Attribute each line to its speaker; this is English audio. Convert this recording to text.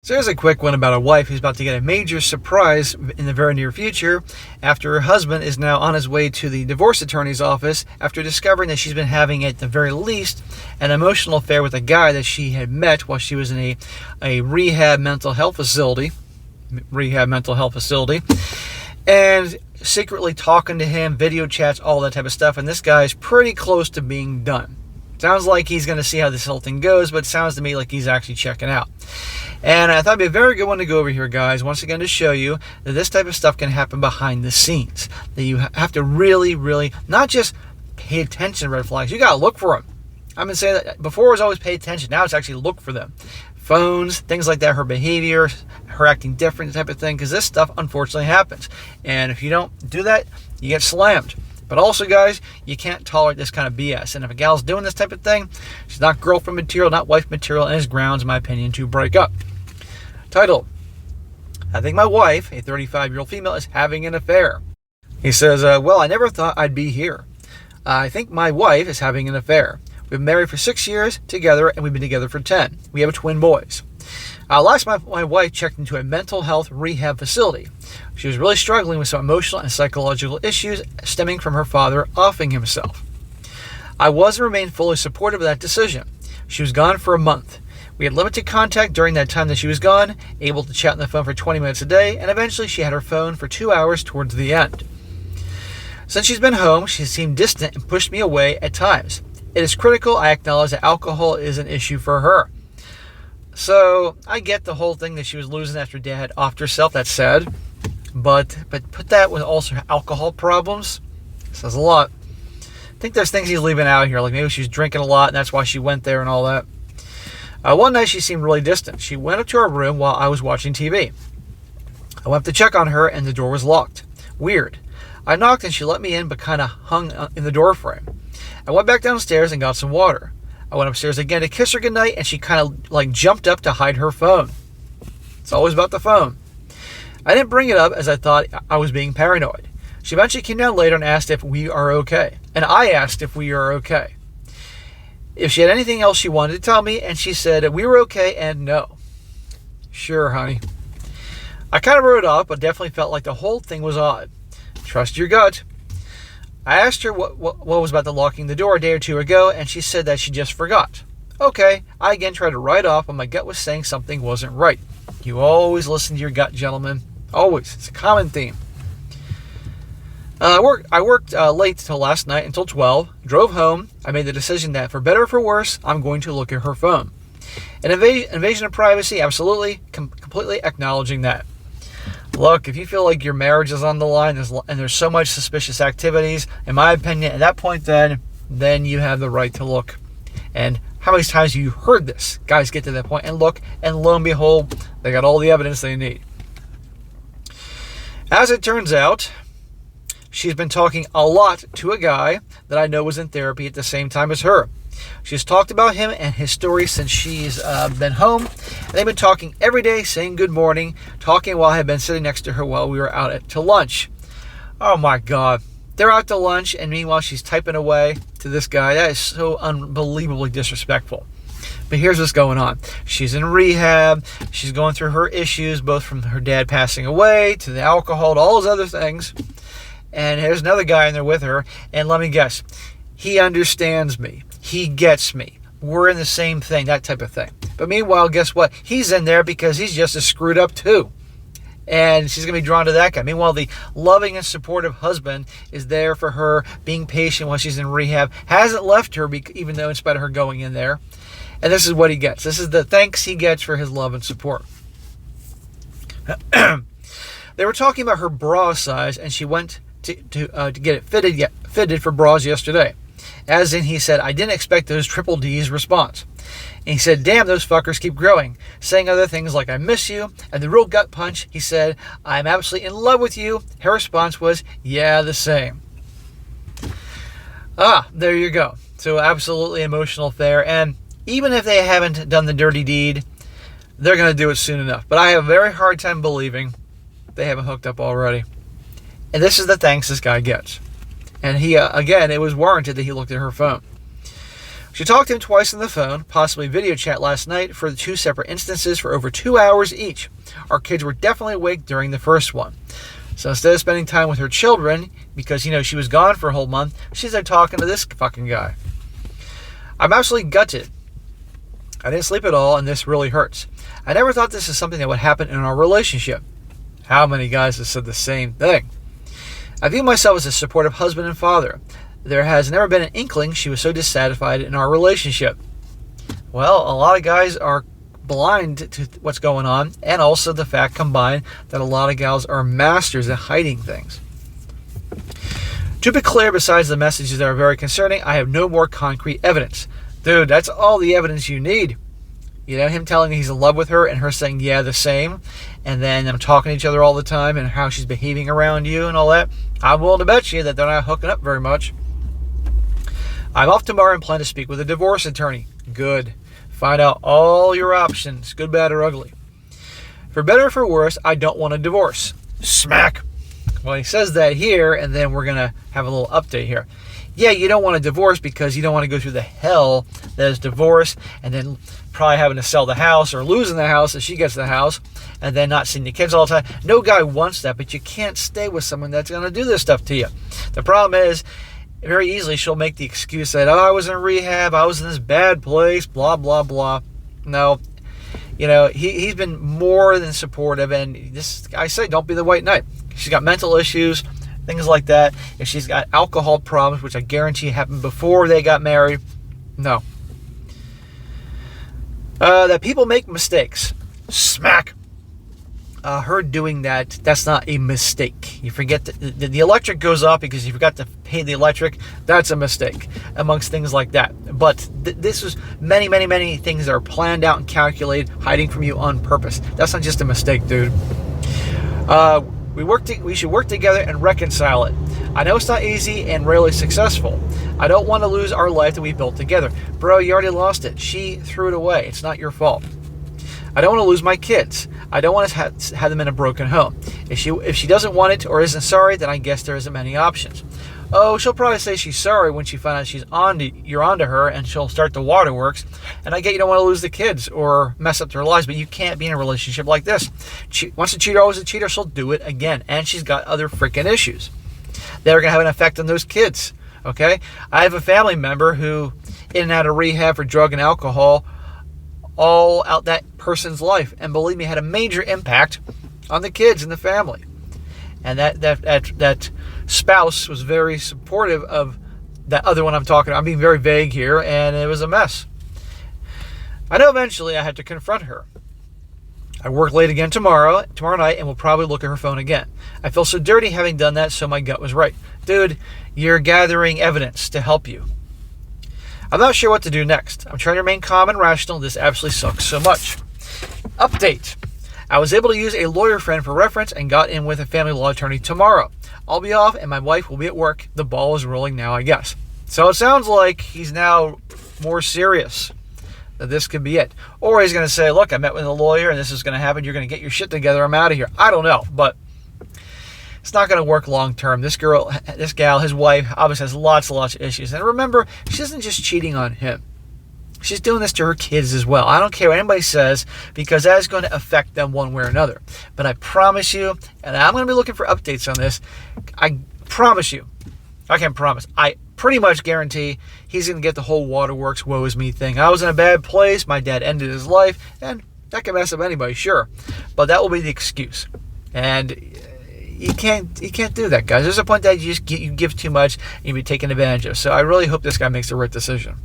Speaker 1: So here's a quick one about a wife who's about to get a major surprise in the very near future after her husband is now on his way to the divorce attorney's office after discovering that she's been having, at the very least, an emotional affair with a guy that she had met while she was in a rehab mental health facility. And secretly talking to him, video chats, all that type of stuff. And this guy's pretty close to being done. Sounds like he's going to see how this whole thing goes, but it sounds to me like he's actually checking out. And I thought it'd be a very good one to go over here, guys, once again to show you that this type of stuff can happen behind the scenes. That you have to really, really not just pay attention to red flags. You got to look for them. I've been saying that before. It was always pay attention. Now it's actually look for them. Phones, things like that, her behavior, her acting different type of thing, because this stuff unfortunately happens. And if you don't do that, you get slammed. But also, guys, you can't tolerate this kind of BS. And if a gal's doing this type of thing, she's not girlfriend material, not wife material, and is grounds, in my opinion, to break up. Title: I think my wife, a 35-year-old female, is having an affair. He says, well, I never thought I'd be here. I think my wife is having an affair. We've been married for 6 years together, and we've been together for 10. We have twin boys. Last month, my wife checked into a mental health rehab facility. She was really struggling with some emotional and psychological issues stemming from her father offing himself. I was and remained fully supportive of that decision. She was gone for a month. We had limited contact during that time that she was gone, able to chat on the phone for 20 minutes a day, and eventually she had her phone for 2 hours towards the end. Since she's been home, she seemed distant and pushed me away at times. It is critical I acknowledge that alcohol is an issue for her. So I get the whole thing that she was losing after Dad had offed herself. That's sad. But put that with also alcohol problems. It says a lot. I think there's things he's leaving out here. Like maybe she was drinking a lot and that's why she went there and all that. One night she seemed really distant. She went up to our room while I was watching TV. I went up to check on her and the door was locked. Weird. I knocked and she let me in but kind of hung in the door frame. I went back downstairs and got some water. I went upstairs again to kiss her goodnight, and she kind of like jumped up to hide her phone. It's always about the phone. I didn't bring it up as I thought I was being paranoid. She eventually came down later and asked if we are okay. And I asked if we are okay. If she had anything else she wanted to tell me, and she said that we were okay and no. Sure, honey. I kind of wrote it off, but definitely felt like the whole thing was odd. Trust your gut. I asked her what was about the locking the door a day or two ago, and she said that she just forgot. Okay, I again tried to write off, but my gut was saying something wasn't right. You always listen to your gut, gentlemen. Always. It's a common theme. I worked late till last night until 12, drove home. I made the decision that for better or for worse, I'm going to look at her phone. An invasion of privacy, absolutely, completely acknowledging that. Look, if you feel like your marriage is on the line and there's so much suspicious activities, in my opinion, at that point then you have the right to look. And how many times have you heard this? Guys get to that point and look, and lo and behold, they got all the evidence they need. As it turns out, she's been talking a lot to a guy that I know was in therapy at the same time as her. She's talked about him and his story since she's been home. And they've been talking every day, saying good morning, talking while I had been sitting next to her while we were out to lunch. Oh my God. They're out to lunch, and meanwhile she's typing away to this guy. That is so unbelievably disrespectful. But here's what's going on. She's in rehab. She's going through her issues, both from her dad passing away to the alcohol to all those other things. And there's another guy in there with her. And let me guess, he understands me. He gets me. We're in the same thing, that type of thing. But meanwhile, guess what? He's in there because he's just as screwed up too. And she's going to be drawn to that guy. Meanwhile, the loving and supportive husband is there for her, being patient while she's in rehab. Hasn't left her, even though in spite of her going in there. And this is what he gets. This is the thanks he gets for his love and support. They were talking about her bra size, and she went to get it fitted for bras yesterday. As in, he said, I didn't expect those triple D's response. And he said, damn, those fuckers keep growing. Saying other things like, I miss you. And the real gut punch, he said, I'm absolutely in love with you. Her response was, yeah, the same. There you go. So absolutely emotional affair. And even if they haven't done the dirty deed, they're going to do it soon enough. But I have a very hard time believing they haven't hooked up already. And this is the thanks this guy gets. And he, again, it was warranted that he looked at her phone. She talked to him twice on the phone, possibly video chat last night for the 2 separate instances for over 2 hours each. Our kids were definitely awake during the first one. So instead of spending time with her children, because, she was gone for a whole month, she's there talking to this fucking guy. I'm absolutely gutted. I didn't sleep at all, and this really hurts. I never thought this is something that would happen in our relationship. How many guys have said the same thing? I view myself as a supportive husband and father. There has never been an inkling she was so dissatisfied in our relationship. Well, a lot of guys are blind to what's going on, and also the fact combined that a lot of gals are masters at hiding things. To be clear, besides the messages that are very concerning, I have no more concrete evidence. Dude, that's all the evidence you need. Him telling he's in love with her and her saying, yeah, the same. And then them talking to each other all the time and how she's behaving around you and all that. I'm willing to bet you that they're not hooking up very much. I'm off tomorrow and plan to speak with a divorce attorney. Good. Find out all your options, good, bad, or ugly. For better or for worse, I don't want a divorce. Smack. Well, he says that here, and then we're going to have a little update here. Yeah, you don't want a divorce because you don't want to go through the hell that is divorce, and then probably having to sell the house or losing the house if she gets the house, and then not seeing the kids all the time. No guy wants that, but you can't stay with someone that's going to do this stuff to you. The problem is, very easily she'll make the excuse that, I was in rehab, I was in this bad place, blah, blah, blah. No, he's been more than supportive, and I say, don't be the white knight. She's got mental issues, things like that. If she's got alcohol problems, which I guarantee happened before they got married, no. That people make mistakes. Smack. Her doing that's not a mistake. You forget the electric goes off because you forgot to pay the electric. That's a mistake, amongst things like that. But this was many, many, many things that are planned out and calculated, hiding from you on purpose. That's not just a mistake, dude. We should work together and reconcile it. I know it's not easy and rarely successful. I don't want to lose our life that we built together. Bro, you already lost it. She threw it away. It's not your fault. I don't want to lose my kids. I don't want to have them in a broken home. If she doesn't want it or isn't sorry, then I guess there isn't many options. Oh, she'll probably say she's sorry when she finds out you're onto her, and she'll start the waterworks. And I get you don't want to lose the kids or mess up their lives, but you can't be in a relationship like this. Once a cheater, always a cheater. She'll do it again, and she's got other freaking issues that are going to have an effect on those kids. Okay, I have a family member who in and out of rehab for drug and alcohol, all out that person's life, and believe me, had a major impact on the kids and the family. And that spouse was very supportive of that other one I'm talking about. I'm being very vague here, and it was a mess. I know eventually I had to confront her. I work late again tomorrow night, and will probably look at her phone again. I feel so dirty having done that, so my gut was right. Dude, you're gathering evidence to help you. I'm not sure what to do next. I'm trying to remain calm and rational. This absolutely sucks so much. Update. I was able to use a lawyer friend for reference and got in with a family law attorney tomorrow. I'll be off and my wife will be at work. The ball is rolling now, I guess. So it sounds like he's now more serious that this could be it. Or he's going to say, look, I met with a lawyer and this is going to happen. You're going to get your shit together. I'm out of here. I don't know, but it's not going to work long term. This gal, his wife, obviously has lots and lots of issues. And remember, she isn't just cheating on him. She's doing this to her kids as well. I don't care what anybody says, because that is going to affect them one way or another. But I promise you, and I'm going to be looking for updates on this, I promise you, I can't promise, I pretty much guarantee he's going to get the whole waterworks woe is me thing. I was in a bad place, my dad ended his life, and that can mess up anybody, sure. But that will be the excuse. And you can't do that, guys. There's a point that you give too much and you'll be taken advantage of. So I really hope this guy makes the right decision.